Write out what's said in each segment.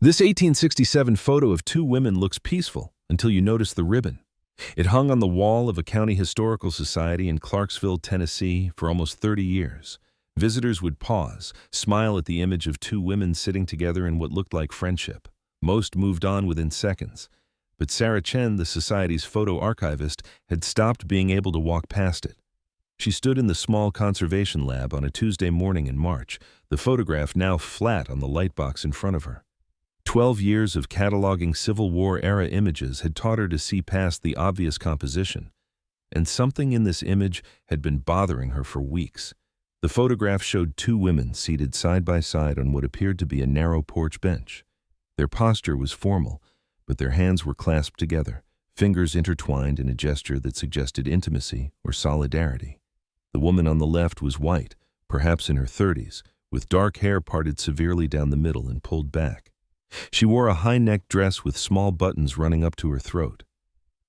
This 1867 photo of two women looks peaceful until you notice the ribbon. It hung on the wall of a county historical society in Clarksville, Tennessee, for almost 30 years. Visitors would pause, smile at the image of two women sitting together in what looked like friendship. Most moved on within seconds. But Sarah Chen, the society's photo archivist, had stopped being able to walk past it. She stood in the small conservation lab on a Tuesday morning in March, the photograph now flat on the lightbox in front of her. 12 years of cataloging Civil War-era images had taught her to see past the obvious composition, and something in this image had been bothering her for weeks. The photograph showed two women seated side by side on what appeared to be a narrow porch bench. Their posture was formal, but their hands were clasped together, fingers intertwined in a gesture that suggested intimacy or solidarity. The woman on the left was white, perhaps in her 30s, with dark hair parted severely down the middle and pulled back. She wore a high-necked dress with small buttons running up to her throat.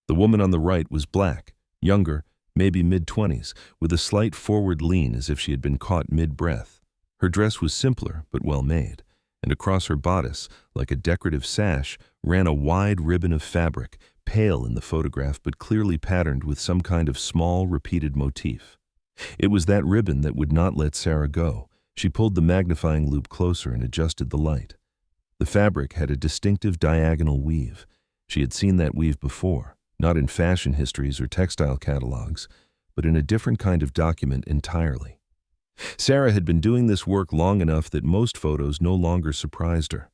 The woman on the right was black, younger, maybe mid-20s, with a slight forward lean as if she had been caught mid-breath. Her dress was simpler but well-made, and across her bodice, like a decorative sash, ran a wide ribbon of fabric, pale in the photograph but clearly patterned with some kind of small, repeated motif. It was that ribbon that would not let Sarah go. She pulled the magnifying loupe closer and adjusted the light. The fabric had a distinctive diagonal weave. She had seen that weave before, not in fashion histories or textile catalogs, but in a different kind of document entirely. Sarah had been doing this work long enough that most photos no longer surprised her.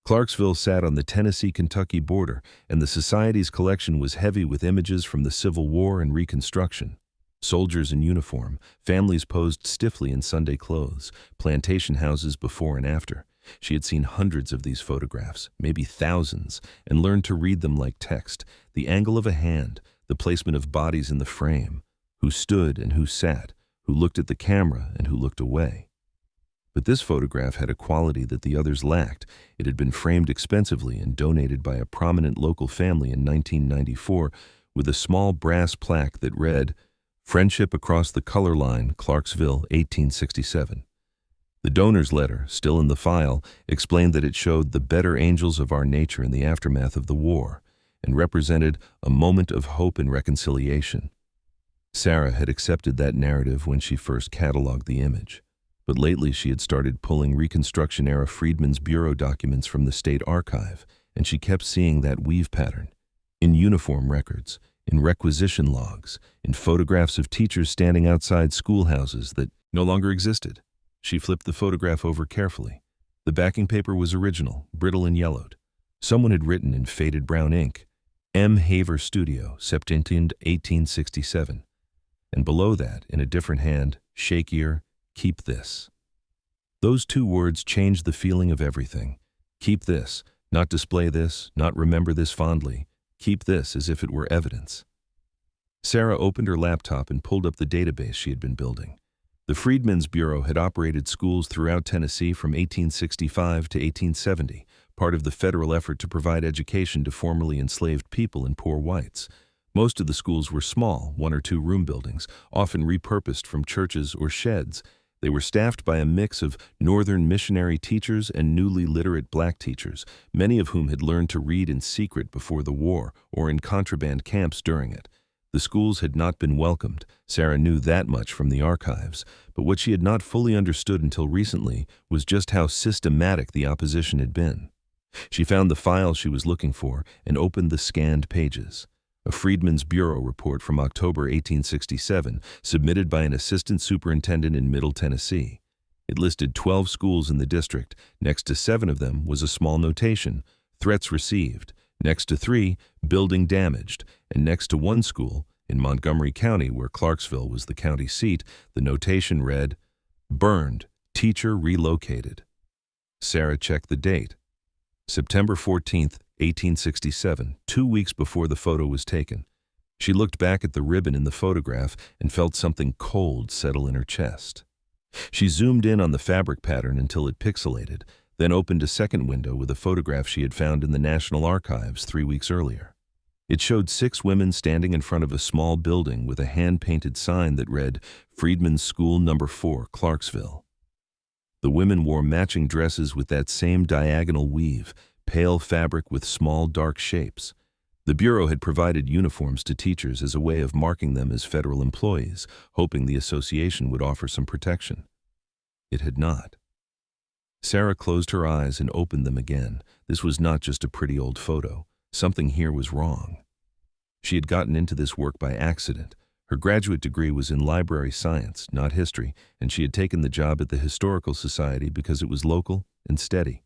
Clarksville sat on the Tennessee-Kentucky border, and the Society's collection was heavy with images from the Civil War and Reconstruction. Soldiers in uniform, families posed stiffly in Sunday clothes, plantation houses before and after. She had seen hundreds of these photographs, maybe thousands, and learned to read them like text, the angle of a hand, the placement of bodies in the frame, who stood and who sat, who looked at the camera and who looked away. But this photograph had a quality that the others lacked. It had been framed expensively and donated by a prominent local family in 1994 with a small brass plaque that read, "Friendship Across the Color Line, Clarksville, 1867. The donor's letter, still in the file, explained that it showed the better angels of our nature in the aftermath of the war and represented a moment of hope and reconciliation. Sarah had accepted that narrative when she first cataloged the image, but lately she had started pulling Reconstruction-era Freedmen's Bureau documents from the state archive, and she kept seeing that weave pattern in uniform records, in requisition logs, in photographs of teachers standing outside schoolhouses that no longer existed. She flipped the photograph over carefully. The backing paper was original, brittle and yellowed. Someone had written in faded brown ink, M. Haver Studio, September 1867. And below that, in a different hand, shakier, keep this. Those two words changed the feeling of everything. Keep this, not display this, not remember this fondly. Keep this as if it were evidence. Sarah opened her laptop and pulled up the database she had been building. The Freedmen's Bureau had operated schools throughout Tennessee from 1865 to 1870, part of the federal effort to provide education to formerly enslaved people and poor whites. Most of the schools were small, 1 or 2 room buildings, often repurposed from churches or sheds. They were staffed by a mix of Northern missionary teachers and newly literate black teachers, many of whom had learned to read in secret before the war or in contraband camps during it. The schools had not been welcomed. Sarah knew that much from the archives, but what she had not fully understood until recently was just how systematic the opposition had been. She found the file she was looking for and opened the scanned pages. A Freedmen's Bureau report from October 1867, submitted by an assistant superintendent in Middle Tennessee. It listed 12 schools in the district. Next to 7 of them was a small notation, threats received. Next to 3, building damaged. And next to 1 school, in Montgomery County, where Clarksville was the county seat, the notation read, burned, teacher relocated. Sarah checked the date. September 14th, 1867, 2 weeks before the photo was taken. She looked back at the ribbon in the photograph and felt something cold settle in her chest. She zoomed in on the fabric pattern until it pixelated, then opened a second window with a photograph she had found in the National Archives 3 weeks earlier. It showed 6 women standing in front of a small building with a hand-painted sign that read, Freedmen's School No. 4, Clarksville. The women wore matching dresses with that same diagonal weave, pale fabric with small, dark shapes. The Bureau had provided uniforms to teachers as a way of marking them as federal employees, hoping the association would offer some protection. It had not. Sarah closed her eyes and opened them again. This was not just a pretty old photo. Something here was wrong. She had gotten into this work by accident. Her graduate degree was in library science, not history, and she had taken the job at the Historical Society because it was local and steady.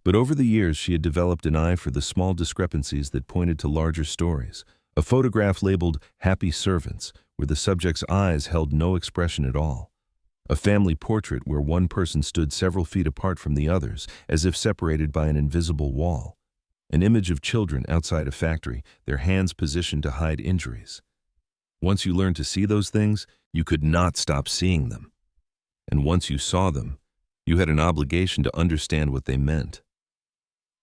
But over the years, she had developed an eye for the small discrepancies that pointed to larger stories. A photograph labeled "Happy Servants," where the subject's eyes held no expression at all. A family portrait where one person stood several feet apart from the others, as if separated by an invisible wall. An image of children outside a factory, their hands positioned to hide injuries. Once you learned to see those things, you could not stop seeing them. And once you saw them, you had an obligation to understand what they meant.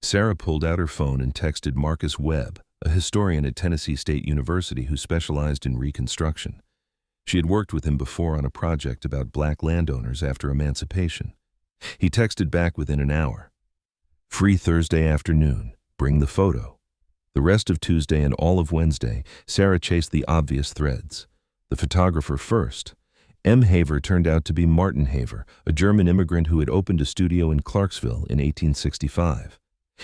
Sarah pulled out her phone and texted Marcus Webb, a historian at Tennessee State University who specialized in Reconstruction. She had worked with him before on a project about black landowners after emancipation. He texted back within an hour. "Free Thursday afternoon. Bring the photo." The rest of Tuesday and all of Wednesday, Sarah chased the obvious threads. The photographer first. M. Haver turned out to be Martin Haver, a German immigrant who had opened a studio in Clarksville in 1865.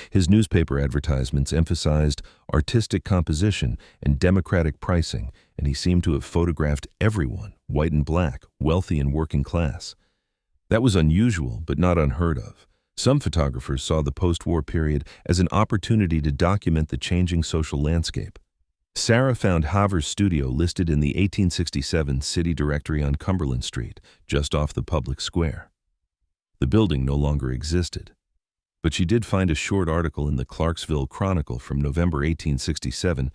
His newspaper advertisements emphasized artistic composition and democratic pricing, and he seemed to have photographed everyone, white and black, wealthy and working class. That was unusual, but not unheard of. Some photographers saw the post-war period as an opportunity to document the changing social landscape. Sarah found Haver's studio listed in the 1867 city directory on Cumberland Street, just off the public square. The building no longer existed. But she did find a short article in the Clarksville Chronicle from November 1867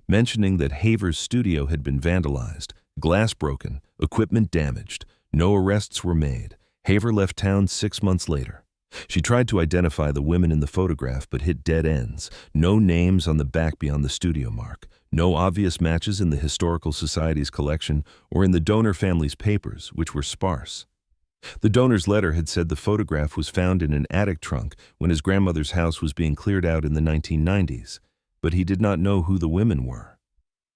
mentioning that Haver's studio had been vandalized, glass broken, equipment damaged. No arrests were made. Haver left town 6 months later. She tried to identify the women in the photograph but hit dead ends. No names on the back beyond the studio mark. No obvious matches in the Historical Society's collection or in the donor family's papers, which were sparse. The donor's letter had said the photograph was found in an attic trunk when his grandmother's house was being cleared out in the 1990s, but he did not know who the women were.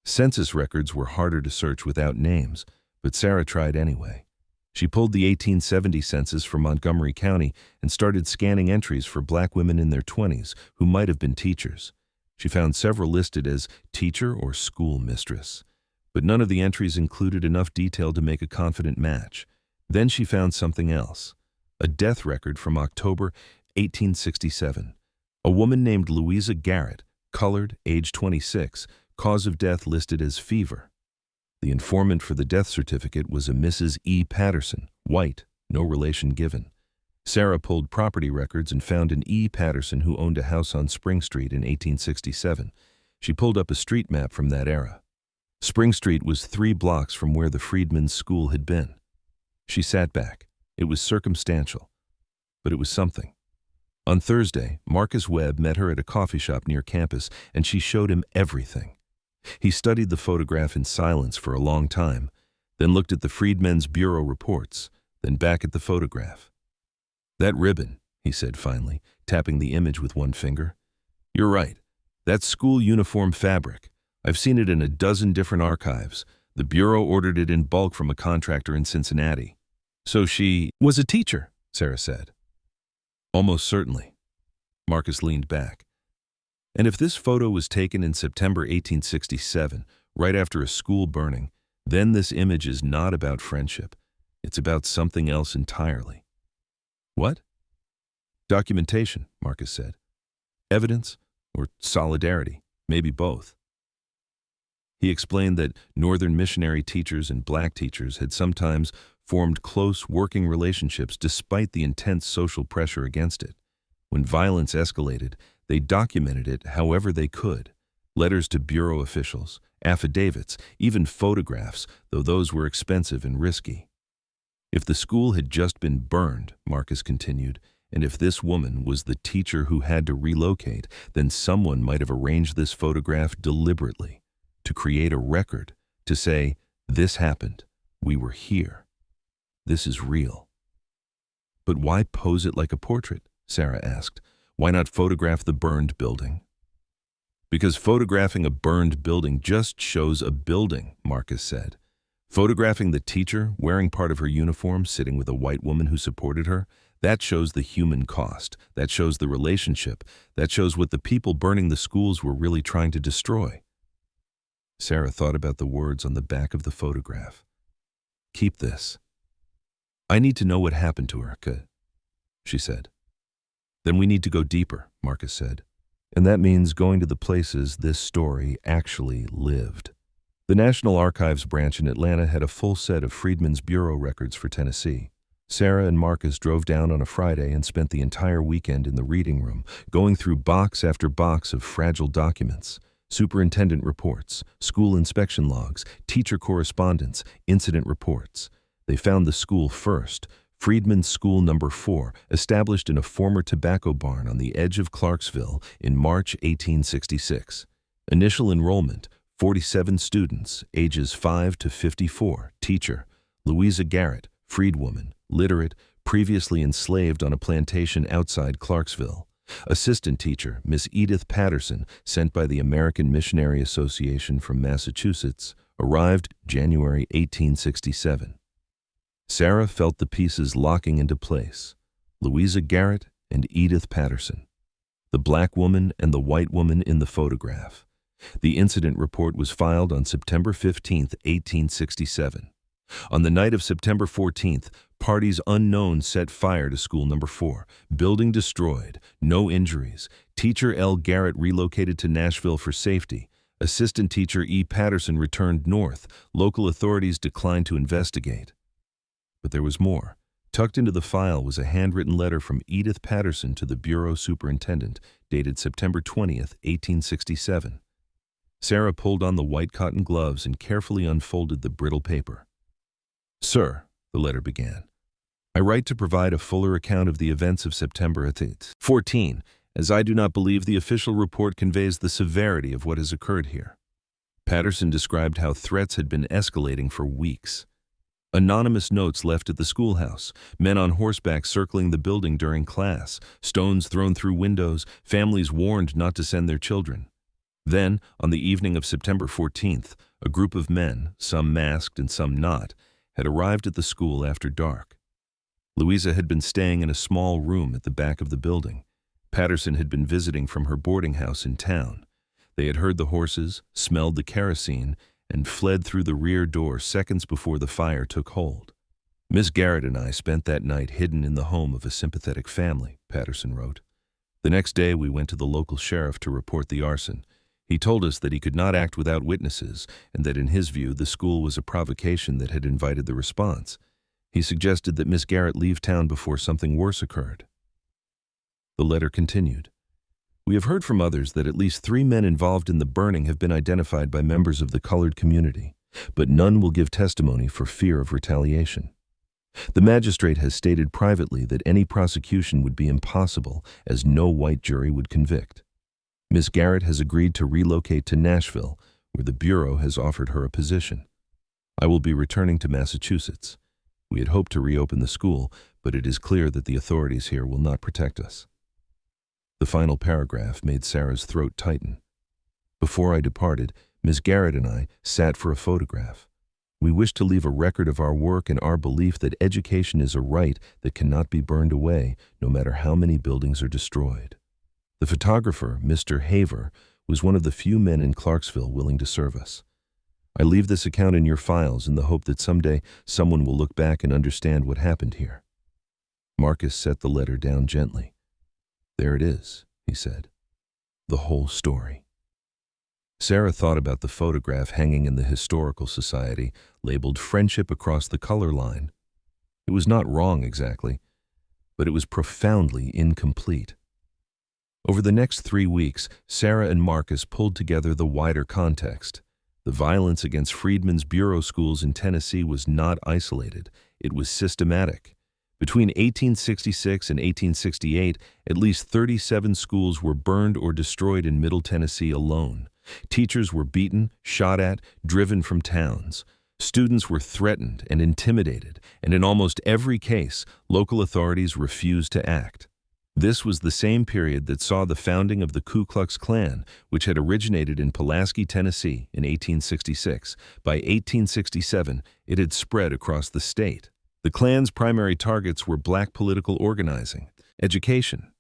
Census records were harder to search without names, but Sarah tried anyway. She pulled the 1870 census from Montgomery County and started scanning entries for black women in their 20s who might have been teachers. She found several listed as teacher or school mistress, but none of the entries included enough detail to make a confident match. Then she found something else, a death record from October 1867. A woman named Louisa Garrett, colored, age 26, cause of death listed as fever. The informant for the death certificate was a Mrs. E. Patterson, white, no relation given. Sarah pulled property records and found an E. Patterson who owned a house on Spring Street in 1867. She pulled up a street map from that era. Spring Street was 3 blocks from where the Freedmen's School had been. She sat back. It was circumstantial, but it was something. On Thursday, Marcus Webb met her at a coffee shop near campus, and she showed him everything. He studied the photograph in silence for a long time, then looked at the Freedmen's Bureau reports, then back at the photograph. "That ribbon," he said finally, tapping the image with one finger. "You're right. That's school uniform fabric. I've seen it in a dozen different archives. The Bureau ordered it in bulk from a contractor in Cincinnati." "So she was a teacher," Sarah said. "Almost certainly." Marcus leaned back. "And if this photo was taken in September 1867, right after a school burning, then this image is not about friendship. It's about something else entirely." "What?" "Documentation," Marcus said. "Evidence or solidarity, maybe both." He explained that Northern missionary teachers and black teachers had sometimes formed close working relationships despite the intense social pressure against it. When violence escalated, they documented it however they could. Letters to Bureau officials, affidavits, even photographs, though those were expensive and risky. If the school had just been burned, Marcus continued, and if this woman was the teacher who had to relocate, then someone might have arranged this photograph deliberately, to create a record, to say, "This happened, we were here. This is real." "But why pose it like a portrait?" Sarah asked. Why not photograph the burned building? Because photographing a burned building just shows a building, Marcus said. Photographing the teacher wearing part of her uniform sitting with a white woman who supported her, that shows the human cost. That shows the relationship. That shows what the people burning the schools were really trying to destroy. Sarah thought about the words on the back of the photograph. Keep this. I need to know what happened to her, she said. Then we need to go deeper, Marcus said. And that means going to the places this story actually lived. The National Archives branch in Atlanta had a full set of Freedmen's Bureau records for Tennessee. Sarah and Marcus drove down on a Friday and spent the entire weekend in the reading room, going through box after box of fragile documents. Superintendent reports, school inspection logs, teacher correspondence, incident reports. They found the school first, Freedmen's School No. 4, established in a former tobacco barn on the edge of Clarksville in March 1866. Initial enrollment, 47 students, ages 5 to 54. Teacher, Louisa Garrett, freedwoman, literate, previously enslaved on a plantation outside Clarksville. Assistant teacher, Miss Edith Patterson, sent by the American Missionary Association from Massachusetts, arrived January 1867. Sarah felt the pieces locking into place. Louisa Garrett and Edith Patterson. The black woman and the white woman in the photograph. The incident report was filed on September 15, 1867. On the night of September 14th, parties unknown set fire to School No. 4. Building destroyed. No injuries. Teacher L. Garrett relocated to Nashville for safety. Assistant teacher E. Patterson returned north. Local authorities declined to investigate. But there was more. Tucked into the file was a handwritten letter from Edith Patterson to the Bureau Superintendent, dated September 20th, 1867. Sarah pulled on the white cotton gloves and carefully unfolded the brittle paper. Sir, the letter began, I write to provide a fuller account of the events of September 14, as I do not believe the official report conveys the severity of what has occurred here. Patterson described how threats had been escalating for weeks. Anonymous notes left at the schoolhouse, men on horseback circling the building during class, stones thrown through windows, families warned not to send their children. Then, on the evening of September 14th, a group of men, some masked and some not, had arrived at the school after dark. Louisa had been staying in a small room at the back of the building. Patterson had been visiting from her boarding house in town. They had heard the horses, smelled the kerosene, and fled through the rear door seconds before the fire took hold. Miss Garrett and I spent that night hidden in the home of a sympathetic family, Patterson wrote. The next day we went to the local sheriff to report the arson. He told us that he could not act without witnesses and that in his view the school was a provocation that had invited the response. He suggested that Miss Garrett leave town before something worse occurred. The letter continued. We have heard from others that at least 3 men involved in the burning have been identified by members of the colored community, but none will give testimony for fear of retaliation. The magistrate has stated privately that any prosecution would be impossible as no white jury would convict. Miss Garrett has agreed to relocate to Nashville, where the Bureau has offered her a position. I will be returning to Massachusetts. We had hoped to reopen the school, but it is clear that the authorities here will not protect us. The final paragraph made Sarah's throat tighten. Before I departed, Miss Garrett and I sat for a photograph. We wished to leave a record of our work and our belief that education is a right that cannot be burned away, no matter how many buildings are destroyed. The photographer, Mr. Haver, was one of the few men in Clarksville willing to serve us. I leave this account in your files in the hope that someday someone will look back and understand what happened here. Marcus set the letter down gently. There it is, he said. The whole story. Sarah thought about the photograph hanging in the Historical Society, labeled Friendship Across the Color Line. It was not wrong exactly, but it was profoundly incomplete. Over the next 3 weeks, Sarah and Marcus pulled together the wider context. The violence against Freedmen's Bureau schools in Tennessee was not isolated. It was systematic. Between 1866 and 1868, at least 37 schools were burned or destroyed in Middle Tennessee alone. Teachers were beaten, shot at, driven from towns. Students were threatened and intimidated, and in almost every case, local authorities refused to act. This was the same period that saw the founding of the Ku Klux Klan, which had originated in Pulaski, Tennessee in 1866. By 1867, it had spread across the state. The Klan's primary targets were black political organizing, education.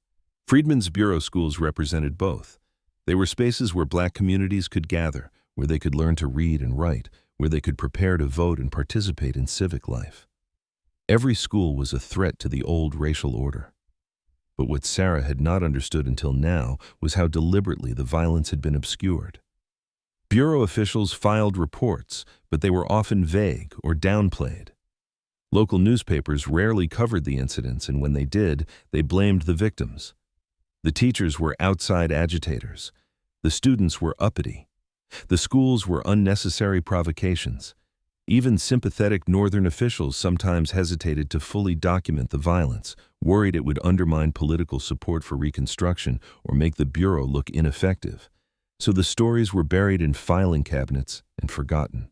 Freedmen's Bureau schools represented both. They were spaces where black communities could gather, where they could learn to read and write, where they could prepare to vote and participate in civic life. Every school was a threat to the old racial order. But what Sarah had not understood until now was how deliberately the violence had been obscured. Bureau officials filed reports, but they were often vague or downplayed. Local newspapers rarely covered the incidents, and when they did, they blamed the victims. The teachers were outside agitators. The students were uppity. The schools were unnecessary provocations. Even sympathetic Northern officials sometimes hesitated to fully document the violence, worried it would undermine political support for Reconstruction or make the Bureau look ineffective. So the stories were buried in filing cabinets and forgotten.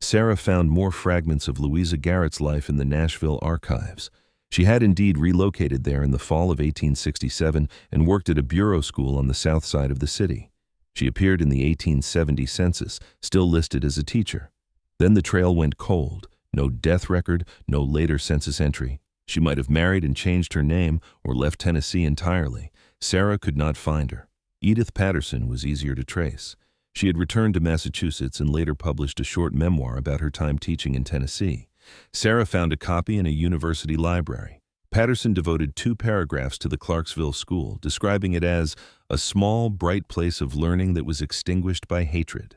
Sarah found more fragments of Louisa Garrett's life in the Nashville archives. She had indeed relocated there in the fall of 1867 and worked at a bureau school on the south side of the city. She appeared in the 1870 census, still listed as a teacher. Then the trail went cold. No death record, no later census entry. She might have married and changed her name or left Tennessee entirely. Sarah could not find her. Edith Patterson was easier to trace. She had returned to Massachusetts and later published a short memoir about her time teaching in Tennessee. Sarah found a copy in a university library. Patterson devoted 2 paragraphs to the Clarksville school, describing it as a small, bright place of learning that was extinguished by hatred.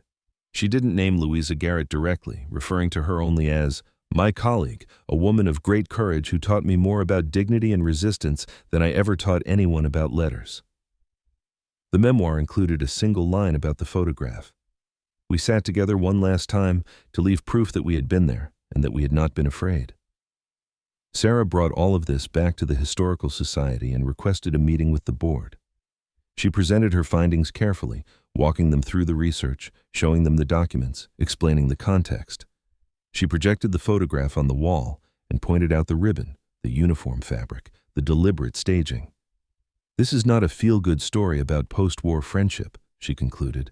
She didn't name Louisa Garrett directly, referring to her only as my colleague, a woman of great courage who taught me more about dignity and resistance than I ever taught anyone about letters. The memoir included a single line about the photograph. We sat together one last time to leave proof that we had been there and that we had not been afraid. Sarah brought all of this back to the Historical Society and requested a meeting with the board. She presented her findings carefully, walking them through the research, showing them the documents, explaining the context. She projected the photograph on the wall and pointed out the ribbon, the uniform fabric, the deliberate staging. This is not a feel-good story about post-war friendship, she concluded.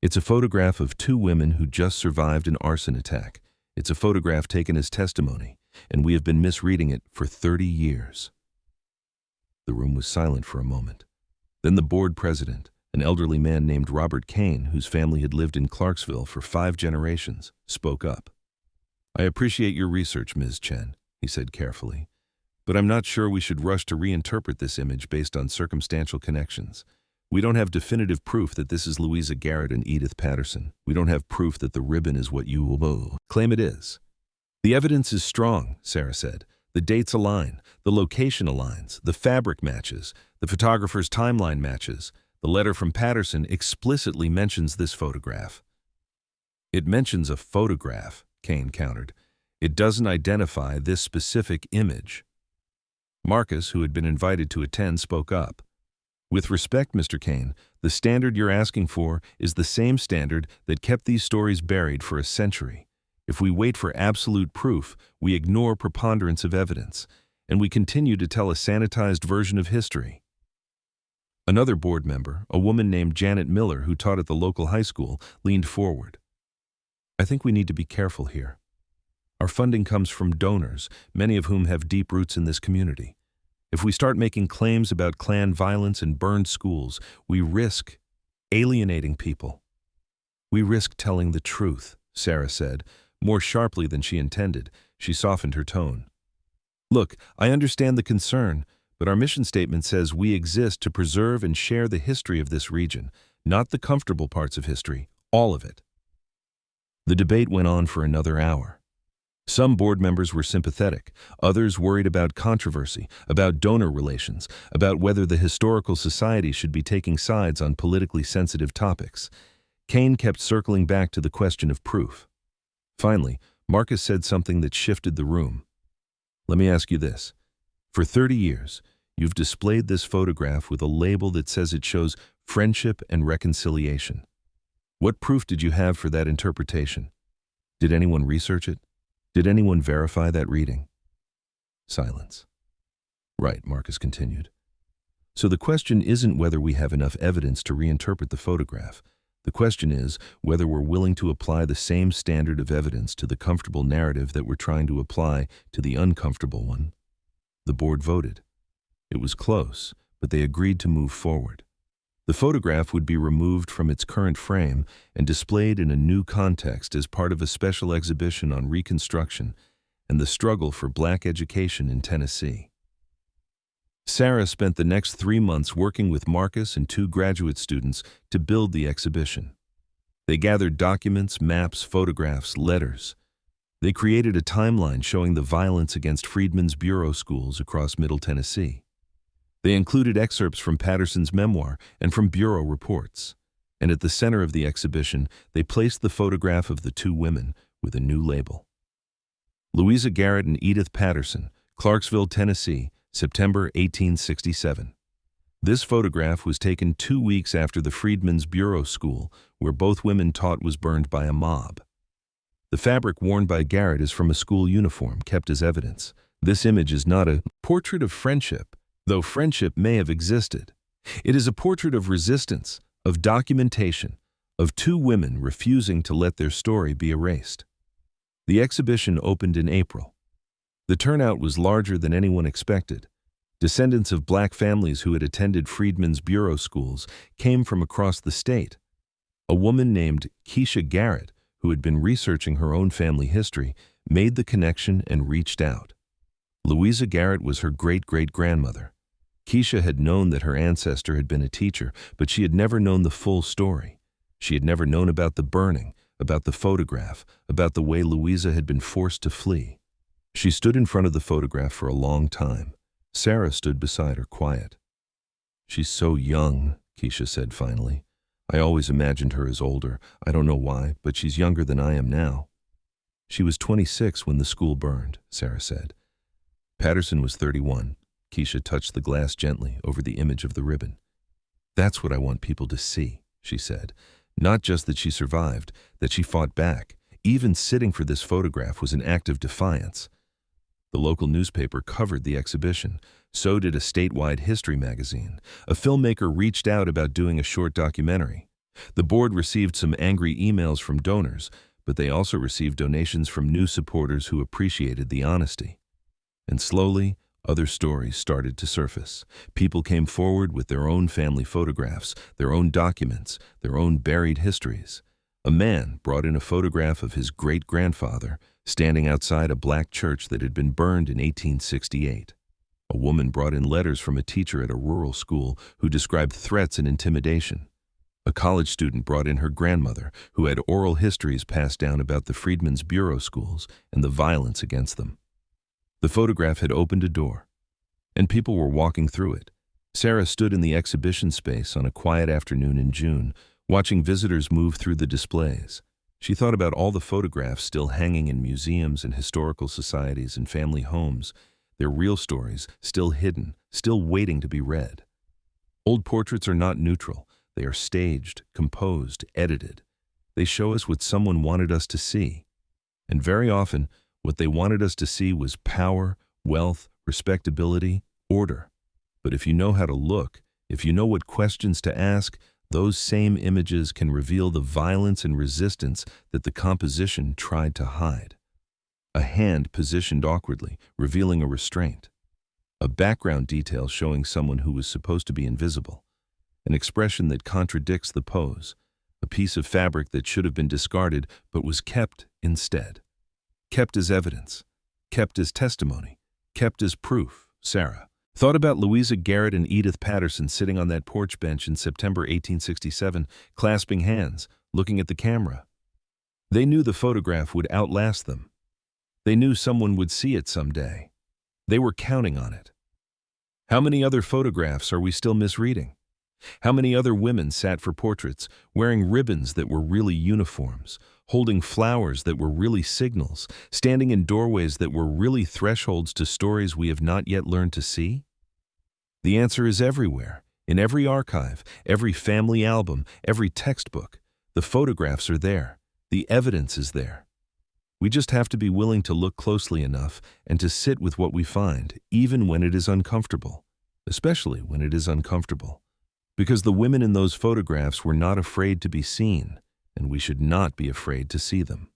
It's a photograph of 2 women who just survived an arson attack. It's a photograph taken as testimony, and we have been misreading it for 30 years. The room was silent for a moment. Then the board president, an elderly man named Robert Kane, whose family had lived in Clarksville for 5 generations, spoke up. I appreciate your research, Ms. Chen, he said carefully, but I'm not sure we should rush to reinterpret this image based on circumstantial connections. We don't have definitive proof that this is Louisa Garrett and Edith Patterson. We don't have proof that the ribbon is what you will claim it is. The evidence is strong, Sarah said. The dates align, the location aligns, the fabric matches, the photographer's timeline matches. The letter from Patterson explicitly mentions this photograph. It mentions a photograph, Kane countered. It doesn't identify this specific image. Marcus, who had been invited to attend, spoke up. With respect, Mr. Kane, the standard you're asking for is the same standard that kept these stories buried for a century. If we wait for absolute proof, we ignore preponderance of evidence, and we continue to tell a sanitized version of history. Another board member, a woman named Janet Miller who taught at the local high school, leaned forward. I think we need to be careful here. Our funding comes from donors, many of whom have deep roots in this community. If we start making claims about Klan violence and burned schools, we risk alienating people. We risk telling the truth, Sarah said, more sharply than she intended. She softened her tone. Look, I understand the concern, but our mission statement says we exist to preserve and share the history of this region, not the comfortable parts of history, all of it. The debate went on for another hour. Some board members were sympathetic, others worried about controversy, about donor relations, about whether the Historical Society should be taking sides on politically sensitive topics. Kane kept circling back to the question of proof. Finally, Marcus said something that shifted the room. Let me ask you this. For 30 years, you've displayed this photograph with a label that says it shows friendship and reconciliation. What proof did you have for that interpretation? Did anyone research it? Did anyone verify that reading? Silence. Right, Marcus continued. So the question isn't whether we have enough evidence to reinterpret the photograph. The question is whether we're willing to apply the same standard of evidence to the comfortable narrative that we're trying to apply to the uncomfortable one. The board voted. It was close, but they agreed to move forward. The photograph would be removed from its current frame and displayed in a new context as part of a special exhibition on Reconstruction and the struggle for Black education in Tennessee. Sarah spent the next 3 months working with Marcus and 2 graduate students to build the exhibition. They gathered documents, maps, photographs, letters. They created a timeline showing the violence against Freedmen's Bureau schools across Middle Tennessee. They included excerpts from Patterson's memoir and from Bureau reports. And at the center of the exhibition, they placed the photograph of the 2 women with a new label. Louisa Garrett and Edith Patterson, Clarksville, Tennessee, September 1867. This photograph was taken 2 weeks after the Freedmen's Bureau school, where both women taught, was burned by a mob. The fabric worn by Garrett is from a school uniform, kept as evidence. This image is not a portrait of friendship, though friendship may have existed. It is a portrait of resistance, of documentation, of 2 women refusing to let their story be erased. The exhibition opened in April. The turnout was larger than anyone expected. Descendants of Black families who had attended Freedmen's Bureau schools came from across the state. A woman named Keisha Garrett, who had been researching her own family history, made the connection and reached out. Louisa Garrett was her great-great-grandmother. Keisha had known that her ancestor had been a teacher, but she had never known the full story. She had never known about the burning, about the photograph, about the way Louisa had been forced to flee. She stood in front of the photograph for a long time. Sarah stood beside her, quiet. "She's so young," Keisha said finally. "I always imagined her as older. I don't know why, but she's younger than I am now." "She was 26 when the school burned," Sarah said. Patterson was 31. Keisha touched the glass gently over the image of the ribbon. "That's what I want people to see," she said. "Not just that she survived, that she fought back. Even sitting for this photograph was an act of defiance." The local newspaper covered the exhibition. So did a statewide history magazine. A filmmaker reached out about doing a short documentary. The board received some angry emails from donors, but they also received donations from new supporters who appreciated the honesty. And slowly, other stories started to surface. People came forward with their own family photographs, their own documents, their own buried histories. A man brought in a photograph of his great-grandfather standing outside a Black church that had been burned in 1868. A woman brought in letters from a teacher at a rural school who described threats and intimidation. A college student brought in her grandmother, who had oral histories passed down about the Freedmen's Bureau schools and the violence against them. The photograph had opened a door, and people were walking through it. Sarah stood in the exhibition space on a quiet afternoon in June, watching visitors move through the displays. She thought about all the photographs still hanging in museums and historical societies and family homes, their real stories still hidden, still waiting to be read. Old portraits are not neutral. They are staged, composed, edited. They show us what someone wanted us to see. And very often, what they wanted us to see was power, wealth, respectability, order. But if you know how to look, if you know what questions to ask, those same images can reveal the violence and resistance that the composition tried to hide. A hand positioned awkwardly, revealing a restraint. A background detail showing someone who was supposed to be invisible. An expression that contradicts the pose. A piece of fabric that should have been discarded but was kept instead. Kept as evidence. Kept as testimony. Kept as proof. Sarah thought about Louisa Garrett and Edith Patterson sitting on that porch bench in September 1867, clasping hands, looking at the camera. They knew the photograph would outlast them. They knew someone would see it someday. They were counting on it. How many other photographs are we still misreading? How many other women sat for portraits, wearing ribbons that were really uniforms, holding flowers that were really signals, standing in doorways that were really thresholds to stories we have not yet learned to see? The answer is everywhere, in every archive, every family album, every textbook. The photographs are there. The evidence is there. We just have to be willing to look closely enough and to sit with what we find, even when it is uncomfortable. especially when it is uncomfortable. Because the women in those photographs were not afraid to be seen, and we should not be afraid to see them.